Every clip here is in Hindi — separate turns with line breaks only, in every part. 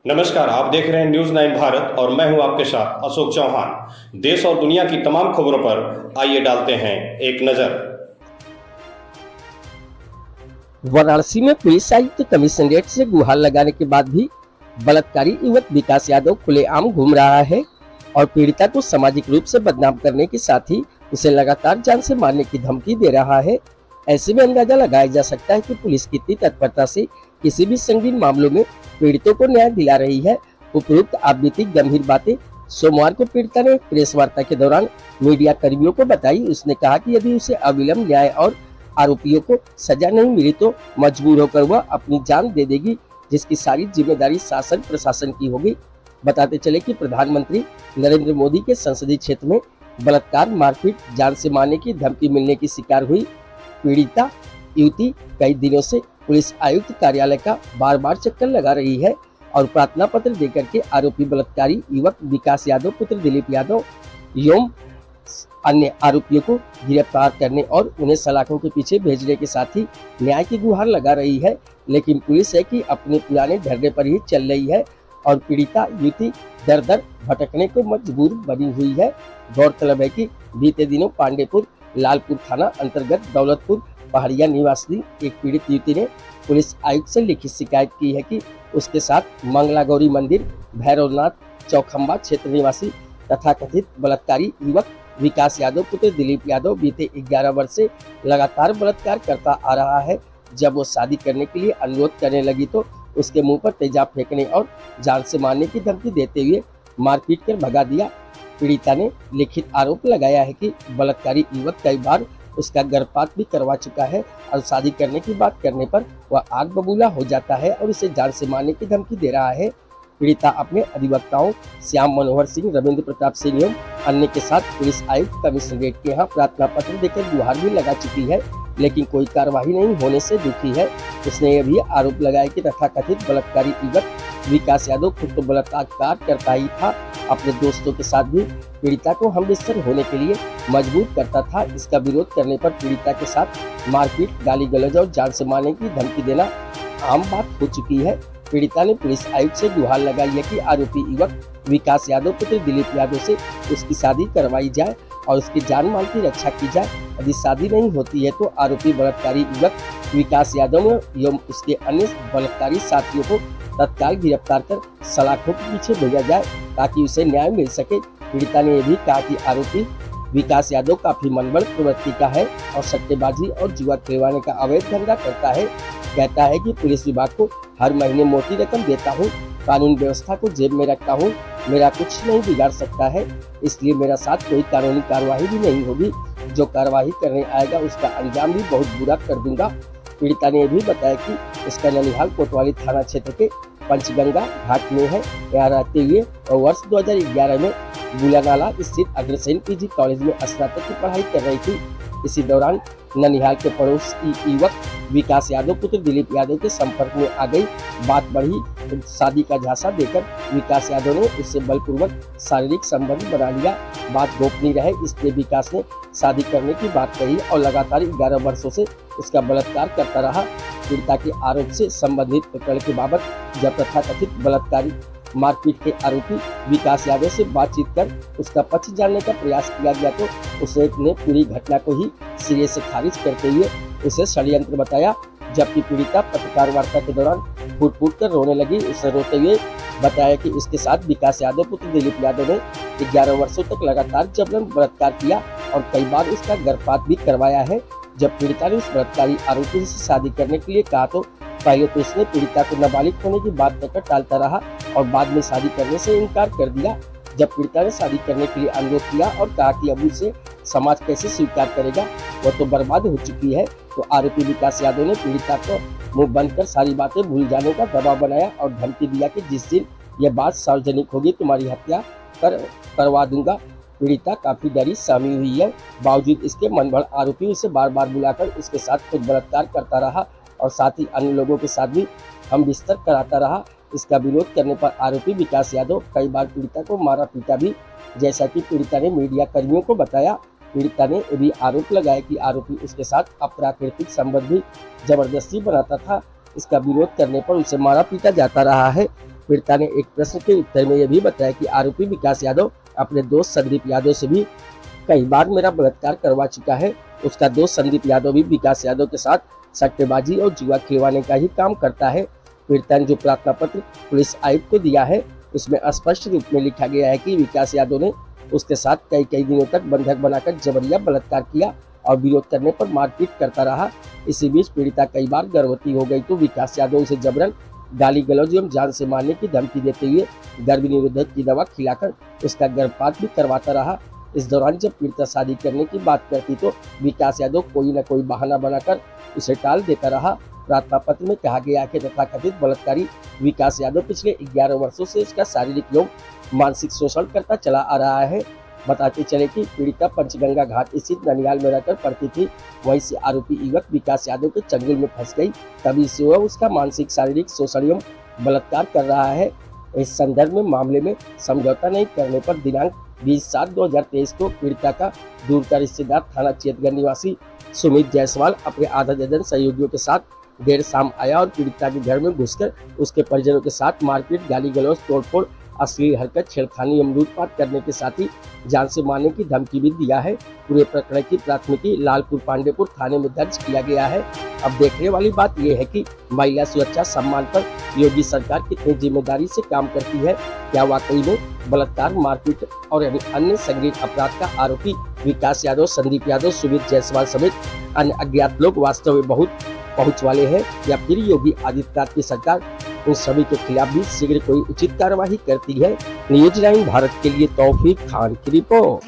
नमस्कार, आप देख रहे हैं न्यूज़ 9 भारत और मैं हूं आपके साथ अशोक चौहान। देश और दुनिया की तमाम खबरों पर आइए डालते हैं एक नजर।
वाराणसी में पुलिस आयुक्त कमिश्नरेट से गुहार लगाने के बाद भी बलात्कारी युवक विकास यादव खुलेआम घूम रहा है और पीड़िता को सामाजिक रूप से बदनाम करने के साथ ही उसे लगातार जान से मारने की धमकी दे रहा है। ऐसे में अंदाजा लगाया जा सकता है कि पुलिस कितनी तत्परता से किसी भी संगीन मामलों में पीड़ितों को न्याय दिला रही है। उपयुक्त आपबीती गंभीर बातें सोमवार को पीड़िता ने प्रेस वार्ता के दौरान मीडिया कर्मियों को बताई। उसने कहा कि यदि उसे अविलंब न्याय और आरोपियों को सजा नहीं मिली तो मजबूर होकर वह अपनी जान दे देगी, जिसकी सारी जिम्मेदारी शासन प्रशासन की होगी। बताते चले कि प्रधानमंत्री नरेंद्र मोदी के संसदीय क्षेत्र में बलात्कार, मारपीट, जान से मारने की धमकी मिलने की शिकार हुई पीड़िता युवती कई दिनों से पुलिस आयुक्त कार्यालय का बार बार चक्कर लगा रही है और प्रार्थना पत्र देकर के आरोपी बलात्कारी युवक विकास यादव पुत्र दिलीप यादव एवं अन्य आरोपियों को गिरफ्तार करने और उन्हें सलाखों के पीछे भेजने के साथ ही न्याय की गुहार लगा रही है। लेकिन पुलिस है कि अपने पुराने ढर्रे पर ही चल रही है और पीड़िता युवती दर दर भटकने को मजबूर बनी हुई है। गौरतलब है कि बीते दिनों पांडेपुर लालपुर थाना अंतर्गत दौलतपुर पहाड़िया निवासी एक पीड़ित युवती ने पुलिस आयुक्त से लिखित शिकायत की है कि उसके साथ मंगला गौरी मंदिर, भैरवनाथ चौखंबा क्षेत्र निवासी तथा कथित बलात्कारी युवक विकास यादव पुत्र दिलीप यादव बीते 11 वर्ष से लगातार बलात्कार करता आ रहा है। जब वो शादी करने के लिए अनुरोध करने लगी तो उसके मुंह पर तेजाब फेंकने और जान से मारने की धमकी देते हुए मारपीट कर भगा दिया। पीड़िता ने लिखित आरोप लगाया है कि बलात्कारी युवक कई बार उसका गर्भपात भी करवा चुका है और शादी करने की बात करने पर वह आग बबूला हो जाता है और उसे जान से मारने की धमकी दे रहा है। पीड़िता अपने अधिवक्ताओं श्याम मनोहर सिंह, रविंद्र प्रताप सिंह एवं अन्य के साथ पुलिस आयुक्त कमिश्नरेट के यहाँ प्रार्थना पत्र देकर गुहार भी लगा चुकी है, लेकिन कोई कार्रवाई नहीं होने से दुखी है। उसने यह भी आरोप लगाया कि तथाकथित बलात्कारी युवक विकास यादव खुद तो बलात्कार करता ही था, अपने दोस्तों के साथ भी पीड़िता को हमबिस्तर होने के लिए मजबूर करता था। इसका विरोध करने पर पीड़िता के साथ मारपीट, गाली गलौज और जान से मारने की धमकी देना आम बात हो चुकी है। पीड़िता ने पुलिस आयुक्त से गुहार लगाई है कि आरोपी युवक विकास यादव पुत्र दिलीप यादव से उसकी शादी करवाई जाए और उसकी जान माल की रक्षा की जाए। यदि शादी नहीं होती है तो आरोपी बलात्कारी युवक विकास यादव एवं उसके अन्य बलात्कारी साथियों को तत्काल गिरफ्तार कर सलाखों के पीछे भेजा जाए ताकि उसे न्याय मिल सके। पीड़िता ने यह भी कहा कि आरोपी विकास यादव काफी मनगढ़ प्रवृत्ति का है और सट्टेबाजी और जुआ खिलवाने का अवैध धंधा करता है। कहता है कि पुलिस विभाग को हर महीने मोटी रकम देता हूँ, कानून व्यवस्था को जेब में रखता हूँ, मेरा कुछ नहीं बिगाड़ सकता है, इसलिए मेरा साथ कोई कानूनी कार्यवाही भी नहीं होगी। जो कार्यवाही करने आएगा उसका अंजाम भी बहुत बुरा कर दूंगा। पीड़िता ने यह भी बताया कि उसका ननिहाल कोतवाली थाना क्षेत्र के पंचगंगा घाट में है। यहाँ रहते हुए और वर्ष 2011 में बुलानाला स्थित अग्रसेन पीजी कॉलेज में स्नातक की पढ़ाई कर रही थी। इसी दौरान ननिहाल के पड़ोस की युवक विकास यादव पुत्र दिलीप यादव के संपर्क में आ गई। बात बढ़ी तो शादी का झांसा देकर विकास यादव ने उससे बलपूर्वक शारीरिक संबंध बना लिया। बात गोपनीय रहे इसलिए विकास ने शादी करने की बात कही और लगातार 11 वर्षों से उसका बलात्कार करता रहा। पीड़िता के आरोप से संबंधित प्रकरण के बाबत जब तथाकथित बलात्कारी मारपीट के आरोपी विकास यादव से बातचीत कर उसका पक्ष जानने का प्रयास किया गया तो उसने पूरी घटना को ही सिरे से खारिज करते हुए उसे षड्यंत्र बताया। जबकि पीड़िता पत्रकार वार्ता के दौरान फूट फूट कर रोने लगी। उसे रोते हुए बताया कि उसके साथ विकास यादव पुत्र दिलीप यादव ने 11 वर्षों तक लगातार जबरन बलात्कार किया और कई बार उसका गर्भपात भी करवाया है। जब पीड़िता ने उस बलात्कारी आरोपी से शादी करने के लिए कहा तो पहले तो उसने पीड़िता को नाबालिग होने की बात कहकर टालता रहा और बाद में शादी करने से इनकार कर दिया। जब पीड़िता ने शादी करने के लिए अनुरोध किया और कहा कि अब उसे समाज कैसे स्वीकार करेगा, वह तो बर्बाद हो चुकी है, तो आरोपी विकास यादव ने पीड़िता को मुंह बंद कर सारी बातें भूल जाने का दबाव बनाया और धमकी दिया कि जिस दिन यह बात सार्वजनिक होगी तुम्हारी हत्या करवा दूंगा। पीड़िता काफी डरी सहमी हुई है। बावजूद इसके मनगढ़ आरोपी उसे बार बार बुलाकर उसके साथ खुद बलात्कार करता रहा और साथ ही अन्य लोगों के साथ भी हम बिस्तर कराता रहा। इसका विरोध करने पर आरोपी विकास यादव कई बार पीड़िता को मारा पीटा भी, जैसा कि पीड़िता ने मीडिया कर्मियों को बताया। पीड़िता ने यह भी आरोप लगाया कि आरोपी उसके साथ अप्राकृतिक संबंध भी जबरदस्ती बनाता था। इसका विरोध करने पर उसे मारा पीटा जाता रहा है। पीड़िता ने एक प्रश्न के उत्तर में यह भी बताया कि आरोपी विकास यादव अपने दोस्त संदीप यादव से भी कई बार मेरा बलात्कार करवा चुका है। उसका दोस्त संदीप यादव भी विकास यादव के साथ सट्टेबाजी और जुआ खिलवाने का ही काम करता है। पीड़िता ने जो प्रार्थना पत्र पुलिस आयुक्त को दिया है उसमें स्पष्ट रूप में लिखा गया है कि विकास यादव ने उसके साथ कई दिनों तक बंधक बनाकर जबरिया बलात्कार किया और विरोध करने पर मारपीट करता रहा। इसी बीच पीड़िता कई बार गर्भवती हो गई तो विकास यादव उसे जबरन गाली गलौज एवं जान से मारने की धमकी देते हुए गर्भ निरोधक की दवा खिलाकर उसका गर्भपात भी करवाता रहा। इस दौरान जब पीड़िता शादी करने की बात करती तो विकास यादव कोई न कोई बहाना बनाकर उसे टाल देता रहा। प्रार्थना पत्र में कहा गया कि तथाकथित बलात्कारी विकास यादव पिछले 11 वर्षों से इसका शारीरिक एवं मानसिक शोषण करता चला आ रहा है। बताते चले कि पीड़िता पंचगंगा घाट स्थित ननियाल में रहकर पड़ती थी। वहीं से आरोपी युवक विकास यादव के चंगुल में फंस गई, तभी से वह उसका मानसिक शारीरिक शोषण एवं बलात्कार कर रहा है। इस संदर्भ में मामले में समझौता नहीं करने पर दिनांक 20/7/2023 को पीड़िता का दूर का रिश्तेदार थाना चेतगढ़ निवासी सुमित जायसवाल अपने आधा दर्जन सहयोगियों के साथ देर शाम आया और पीड़िता के घर में घुसकर उसके परिजनों के साथ मारपीट, गाली गलौज, तोड़फोड़, अश्लील हरकत, छेड़खानी एवं लूटपाट करने के साथ ही जान से मारने की धमकी भी दिया है। पूरे प्रकरण की प्राथमिकी लालपुर पांडेपुर थाने में दर्ज किया गया है। अब देखने वाली बात यह है कि महिला सुरक्षा सम्मान पर योगी सरकार कितनी जिम्मेदारी से काम करती है। क्या वाकई में बलात्कार, मारपीट और अन्य संगीन अपराध का आरोपी विकास यादव, संदीप यादव, सुमित जायसवाल समेत अन्य अज्ञात लोग वास्तव में बहुत पहुंच वाले हैं, या फिर योगी आदित्यनाथ की सरकार उन सभी के खिलाफ भी शीघ्र कोई उचित कार्यवाही करती है। न्यूज 9 भारत के लिए तौफीक खान की रिपोर्ट।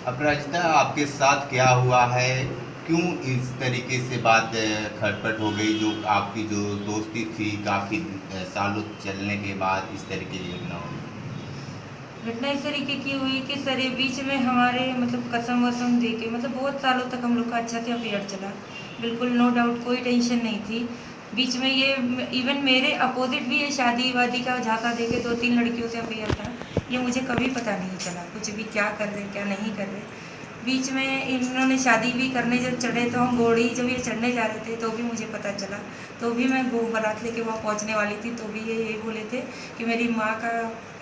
अपराजिता, आपके साथ क्या हुआ है? क्यों इस तरीके से बात खटपट हो गई? जो आपकी जो दोस्ती थी काफ़ी सालों चलने के बाद इस तरीके की
घटना इस तरीके की हुई कि सर ये बीच में हमारे मतलब कसम वसम दे के मतलब बहुत सालों तक हम लोग का अच्छा से अफेयर चला, बिल्कुल नो डाउट, कोई टेंशन नहीं थी। बीच में ये इवन मेरे अपोजिट भी ये शादी वादी का झांसा दे के 2-3 लड़कियों से अफेयर था। ये मुझे कभी पता नहीं चला कुछ भी, क्या कर रहे क्या नहीं कर रहे। बीच में इन्होंने शादी भी करने जब चढ़े तो हम घोड़ी जब ये चढ़ने जा रहे थे तो भी मुझे पता चला, तो भी मैं बारात लेके वहाँ पहुँचने वाली थी तो भी ये यही बोले थे कि मेरी माँ का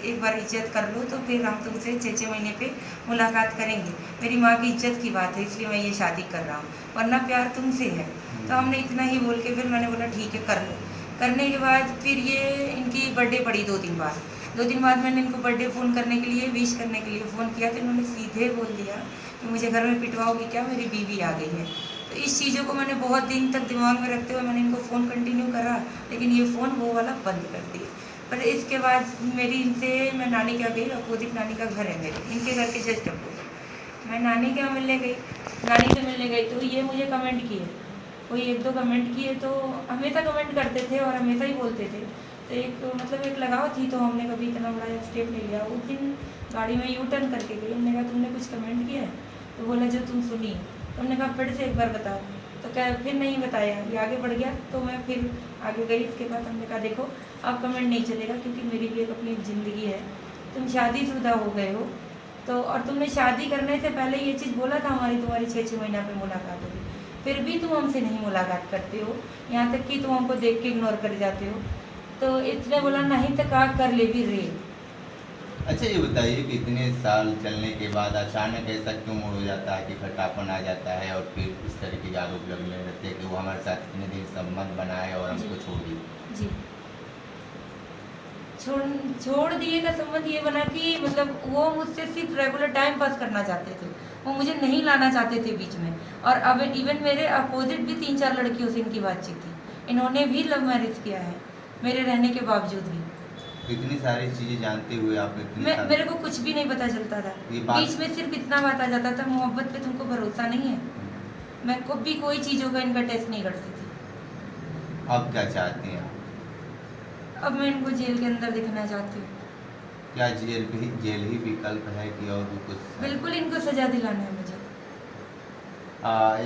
एक बार इज्जत कर लो तो फिर हम तुमसे 6-6 महीने पे मुलाकात करेंगे। मेरी माँ की इज्जत की बात है इसलिए मैं ये शादी कर रहा हूँ, वरना प्यार तुमसे है। तो हमने इतना ही बोल के फिर मैंने बोला ठीक है कर लो। करने के बाद फिर ये इनकी बर्थडे पड़ी 2 दिन बाद मैंने इनको बर्थडे फ़ोन करने के लिए, विश करने के लिए फ़ोन किया तो इन्होंने सीधे बोल दिया कि मुझे घर में पिटवाओगी क्या, मेरी बीवी आ गई है। तो इस चीज़ों को मैंने बहुत दिन तक दिमाग में रखते हुए मैंने इनको फ़ोन कंटिन्यू करा, लेकिन ये फ़ोन वो वाला बंद कर दिया। पर इसके बाद मेरी इनसे मैं नानी के यहाँ गई, अपोजिट नानी का घर है मेरे, इनके घर के जस्ट अपोजिट। मैं नानी के यहाँ मिलने गई, नानी से मिलने गई तो ये मुझे कमेंट किए, कोई 1-2 कमेंट किए, तो हमेशा कमेंट करते थे और हमेशा ही बोलते थे। तो एक लगाव थी तो हमने कभी इतना बड़ा स्टेप ले लिया। उस दिन गाड़ी में यू टर्न करके गई, हमने कहा तुमने कुछ कमेंट किया है? तो बोला जो तुम सुनी। तो हमने कहा फिर से एक बार बताओ, तो क्या फिर नहीं बताया, ये आगे बढ़ गया। तो मैं फिर आगे गई, इसके बाद हमने कहा देखो अब कमेंट नहीं चलेगा क्योंकि मेरी भी एक अपनी ज़िंदगी है, तुम शादीशुदा हो गए हो तो, और तुमने शादी करने से पहले ये चीज़ बोला था तुम्हारी 6-6 महीना पे मुलाकात होगी, फिर भी तुम हमसे नहीं मुलाकात करते हो, यहाँ तक कि तुम हमको देख के इग्नोर कर जाते हो। तो इसने बोला नहीं तो कहा कर ले भी रे।
अच्छा ये बताइए कि इतने साल चलने के बाद अचानक ऐसा क्यों मोड़ हो जाता है कि खटापन आ जाता है और फिर इस तरीके के आरोप लगने लगते हैं कि वो हमारे साथ इतने दिन संबंध बनाए और हमको छोड़ दिए?
जी, छोड़ दिए का संबंध ये बना कि मतलब वो मुझसे सिर्फ रेगुलर टाइम पास करना चाहते थे, वो मुझे नहीं लाना चाहते थे बीच में। और अब इवन मेरे अपोजिट भी 3-4 लड़कियों से इनकी बातचीत थी, इन्होंने भी लव मैरिज किया है मेरे रहने के बावजूद भी।
इतनी सारी चीज़ें जानते हुए आप
मेरे को कुछ भी नहीं पता चलता था, बीच में सिर्फ इतना बात आ जाता था, मोहब्बत पे तुमको भरोसा नहीं है, मैं कभी कोई चीज़ों का इनका टेस्ट नहीं करती थी।
अब क्या चाहते हैं?
अब मैं इनको जेल के अंदर दिखना चाहती हूँ।
क्या जेल ही विकल्प है कि और भी कुछ?
बिल्कुल इनको सजा दिलाना है मुझे।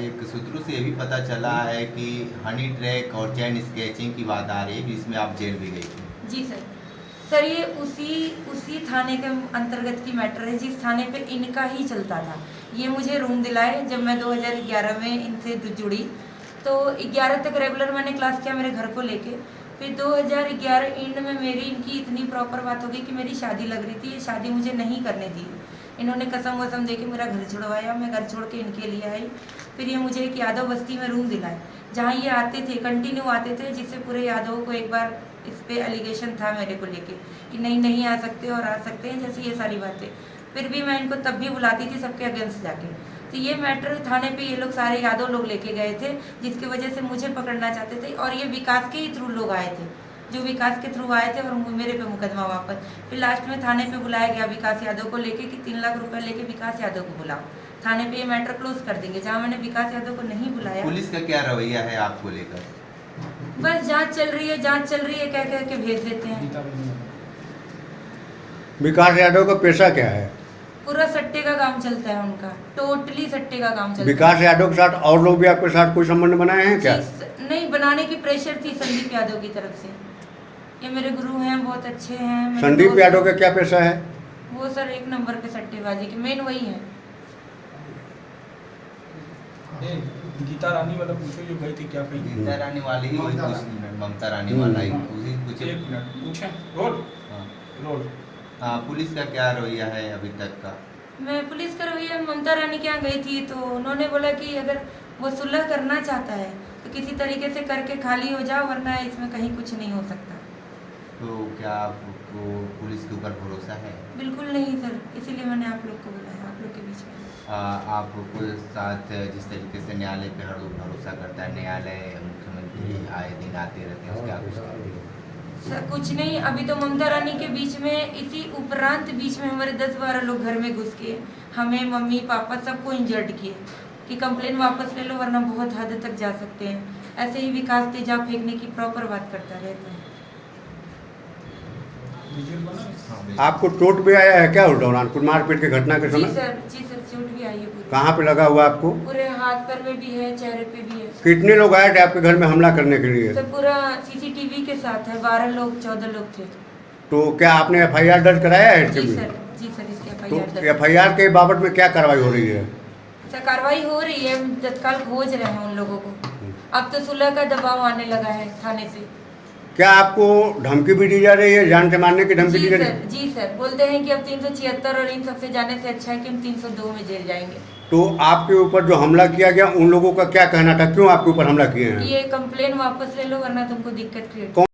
एक सूत्रों से ये भी पता चला है कि हनी ट्रैक और चैन स्केचिंग की बात आ रही है, जिसमें आप जेल भी गई थी।
जी सर, ये उसी थाने के अंतर्गत की मैटर है जिस थाने पे इनका ही चलता था। ये मुझे रूम दिलाए जब मैं 2011 में इनसे जुड़ी, तो 11 तक रेगुलर मैंने क्लास किया मेरे घर को लेके। फिर 2011 एंड में मेरी इनकी इतनी प्रॉपर बात हो गई कि मेरी शादी लग रही थी, ये शादी मुझे नहीं करने दी। इन्होंने कसम वसम दे के मेरा घर छुड़वाया, मैं घर छोड़ के इनके लिए आई। फिर ये मुझे एक यादव बस्ती में रूम दिलाए, जहाँ ये आते थे, कंटिन्यू आते थे, जिससे पूरे यादवों को एक बार इस पे एलिगेशन था मेरे को लेके कि नहीं आ सकते और आ सकते हैं, जैसे ये सारी बातें। फिर भी मैं इनको तब भी बुलाती थी सबके अगेंस्ट जाके। तो ये मैटर थाने पे ये लोग सारे यादव लोग लेके गए थे, जिसकी वजह से मुझे पकड़ना चाहते थे। और ये विकास के ही थ्रू लोग आए थे, जो विकास के थ्रू आए थे, और मेरे पे मुकदमा वापस। फिर लास्ट में थाने पे बुलाया गया विकास यादव को लेके कि 3 लाख रुपए लेके विकास यादव को बुलाओ, थाने पे ये मैटर क्लोज कर देंगे। जहाँ मैंने विकास यादव को नहीं बुलाया।
पुलिस का क्या रवैया है आपको लेकर?
बस जांच चल रही है कह के भेज देते हैं।
विकास यादव का पेशा क्या है?
पूरा सट्टे का काम चलता है उनका, टोटली सट्टे का काम चलता है।
विकास यादव के साथ और लोग भी आपके साथ कोई संबंध बनाए हैं क्या?
नहीं, बनाने की प्रेशर थी संदीप यादव की तरफ से। ये मेरे गुरु हैं, बहुत अच्छे हैं।
संदीप यादव का क्या पेशा है?
वो सर 1 नंबर पे सट्टेबाजी के मेन वही है।
गीता रानी वाला पूछो जो गई थी क्या कही?
गीता रानी वाली ही वही ममता रानी वाला ही उसी कुछ।
एक मिनट पूछे रोल।
हाँ।
रोल।
हाँ, पुलिस का क्या रवैया है अभी तक का?
मैं पुलिस का रवैया, ममता रानी के यहाँ गई थी तो उन्होंने बोला कि अगर वो सुलह करना चाहता है तो किसी तरीके से करके खाली हो जाओ, वरना इसमें कहीं कुछ नहीं हो सकता।
तो क्या आपको पुलिस के ऊपर भरोसा है?
बिल्कुल नहीं सर, इसीलिए मैंने आप लोग को बुलाया, आप लोग के बीच में।
आपको साथ जिस तरीके से न्यायालय पे हर लोग भरोसा करता है, न्यायालय मुख्यमंत्री आए दिन आते रहते हैं, उसका कुछ कहते हैं?
सर कुछ नहीं, अभी तो ममता रानी के बीच में, इसी उपरांत बीच में हमारे 10-12 लोग घर में घुस के हमें, मम्मी पापा सबको इंजर्ड किए कि कंप्लेन वापस ले लो वरना बहुत हद तक जा सकते हैं। ऐसे ही विकास तेजाब फेंकने की प्रॉपर बात करता रहता है।
आपको चोट भी आया है क्या उस दौरान कुछ मारपीट की घटना के समय?
जी सर चोट भी आई है पूरी।
कहाँ पे लगा हुआ आपको?
पूरे हाथ पैर में भी है, चेहरे पे भी है।
कितने लोग आए थे आपके घर में हमला करने के लिए?
सर पूरा सीसीटीवी के साथ है, 12 लोग 14 लोग थे।
तो क्या आपने FIR दर्ज कराया है इसके
जी
भी?
सर इसके
तो
FIR
FIR के बाबत में क्या कार्रवाई हो रही है?
सर कार्रवाई हो रही है, तत्काल खोज रहे हैं उन लोगों को। अब तो सुलह का दबाव आने लगा है थाने से।
क्या आपको धमकी भी दी जा रही है, जान से मारने की धमकी दी जा रही है?
जी सर बोलते हैं कि अब 376 और इन सबसे जाने से अच्छा है कि हम 302 में जेल जाएंगे।
तो आपके ऊपर जो हमला किया गया उन लोगों का क्या कहना था, क्यों आपके ऊपर हमला किए हैं?
ये कंप्लेन वापस ले लो वरना तुमको दिक्कत क्रिएट।
कौन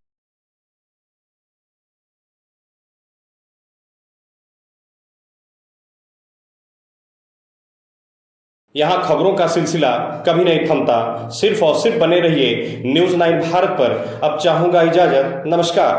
यहाँ खबरों का सिलसिला कभी नहीं थमता, सिर्फ और सिर्फ बने रहिए न्यूज़ 9 भारत पर। अब चाहूंगा इजाजत, नमस्कार।